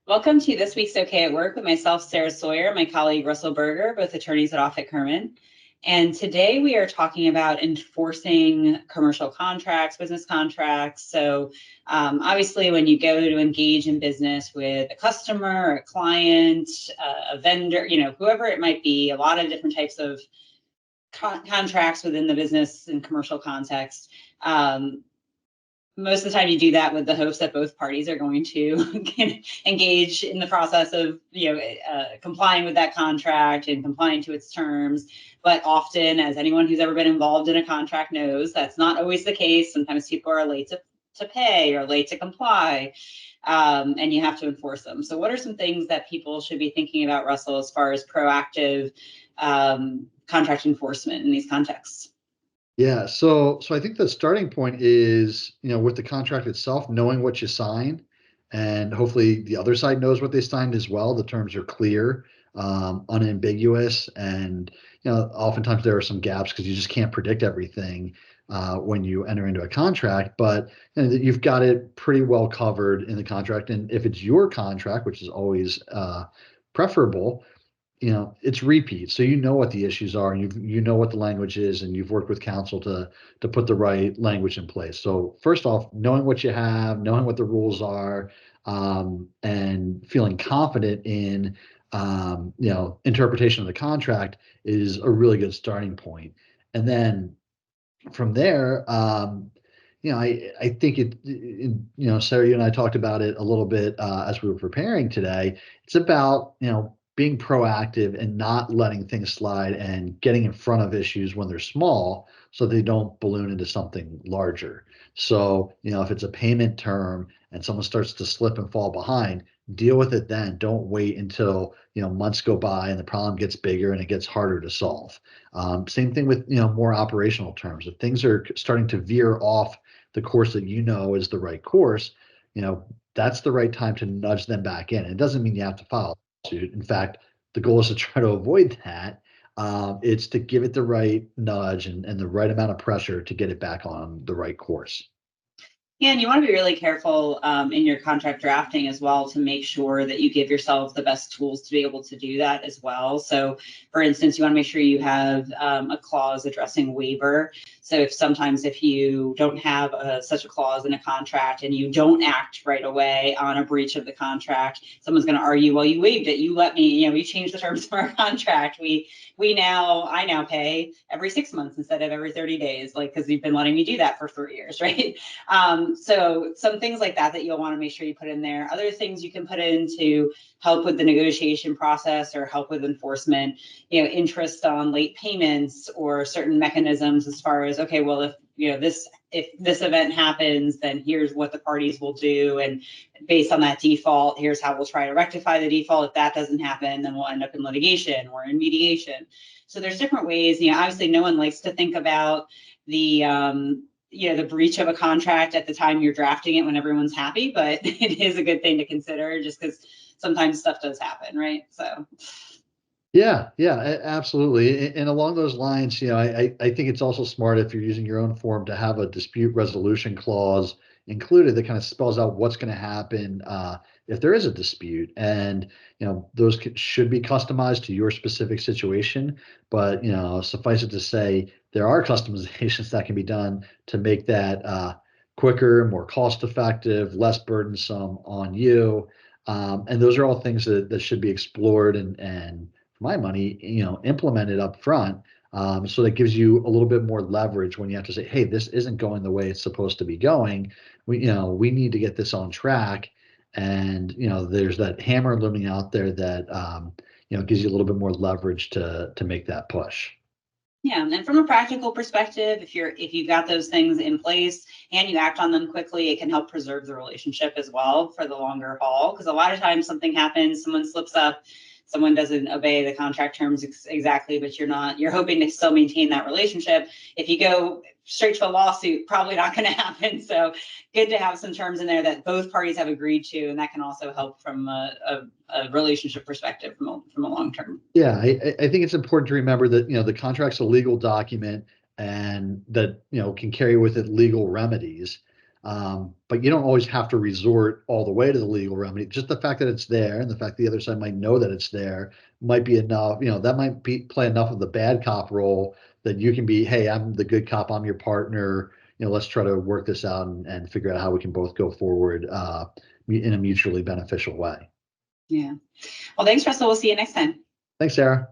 Welcome to this week's OK at Work with myself, Sarah Sawyer, my colleague Russell Berger, both attorneys at Offit Kurman. And today we are talking about enforcing commercial contracts, business contracts. So obviously when you go to engage in business with a customer, a client, a vendor, whoever it might be, a lot of different types of contracts within the business and commercial context. Most of the time you do that with the hopes that both parties are going to engage in the process of complying with that contract and complying to its terms. But often, as anyone who's ever been involved in a contract knows, that's not always the case. Sometimes people are late to pay or late to comply, and you have to enforce them. So what are some things that people should be thinking about, Russell, as far as proactive contract enforcement in these contexts? Yeah, so I think the starting point is, with the contract itself, knowing what you sign, and hopefully the other side knows what they signed as well. The terms are clear, unambiguous, and oftentimes there are some gaps because you just can't predict everything when you enter into a contract. But you've got it pretty well covered in the contract, and if it's your contract, which is always preferable, it's repeat. So what the issues are, and you know what the language is, and you've worked with counsel to put the right language in place. So first off, knowing what you have, knowing what the rules are, and feeling confident in interpretation of the contract is a really good starting point. And then from there, I think Sarah, you and I talked about it a little bit as we were preparing today. It's about, being proactive and not letting things slide and getting in front of issues when they're small so they don't balloon into something larger. So, if it's a payment term and someone starts to slip and fall behind, deal with it then. Don't wait until, months go by and the problem gets bigger and it gets harder to solve. Same thing with, more operational terms. If things are starting to veer off the course that is the right course, that's the right time to nudge them back in. It doesn't mean you have to file a suit. In fact, the goal is to try to avoid that. It's to give it the right nudge and the right amount of pressure to get it back on the right course. Yeah, and you want to be really careful in your contract drafting as well to make sure that you give yourself the best tools to be able to do that as well. So, for instance, you want to make sure you have a clause addressing waiver. So if you don't have such a clause in a contract and you don't act right away on a breach of the contract, someone's going to argue, well, you waived it. You let me, we changed the terms of our contract. I now pay every 6 months instead of every 30 days, because you've been letting me do that for 3 years, right? So some things like that you'll want to make sure you put in there. Other things you can put in to help with the negotiation process or help with enforcement, interest on late payments or certain mechanisms as far as, okay, well, if this event happens, then here's what the parties will do. And based on that default, here's how we'll try to rectify the default. If that doesn't happen, then we'll end up in litigation or in mediation. So there's different ways. Obviously no one likes to think about the breach of a contract at the time you're drafting it when everyone's happy, but it is a good thing to consider just because sometimes stuff does happen, right? So. Yeah, absolutely. And along those lines, I think it's also smart if you're using your own form to have a dispute resolution clause included that kind of spells out what's going to happen if there is a dispute. And, those should be customized to your specific situation. But, suffice it to say, there are customizations that can be done to make that quicker, more cost effective, less burdensome on you. And those are all things that should be explored and my money, implemented up front. So that gives you a little bit more leverage when you have to say, hey, this isn't going the way it's supposed to be going. We need to get this on track. And, there's that hammer looming out there that, gives you a little bit more leverage to make that push. Yeah, and from a practical perspective, if you've got those things in place and you act on them quickly, it can help preserve the relationship as well for the longer haul. Because a lot of times something happens, someone slips up, someone doesn't obey the contract terms exactly, but you're hoping to still maintain that relationship. If you go straight to a lawsuit, probably not going to happen. So good to have some terms in there that both parties have agreed to, and that can also help from a relationship perspective from a long term. Yeah, I think it's important to remember that the contract's a legal document and that can carry with it legal remedies. But you don't always have to resort all the way to the legal remedy. Just the fact that it's there and the fact the other side might know that it's there might be enough. That might play enough of the bad cop role that you can be, hey, I'm the good cop, I'm your partner. Let's try to work this out and figure out how we can both go forward in a mutually beneficial way. Yeah. Well, thanks, Russell. We'll see you next time. Thanks, Sarah.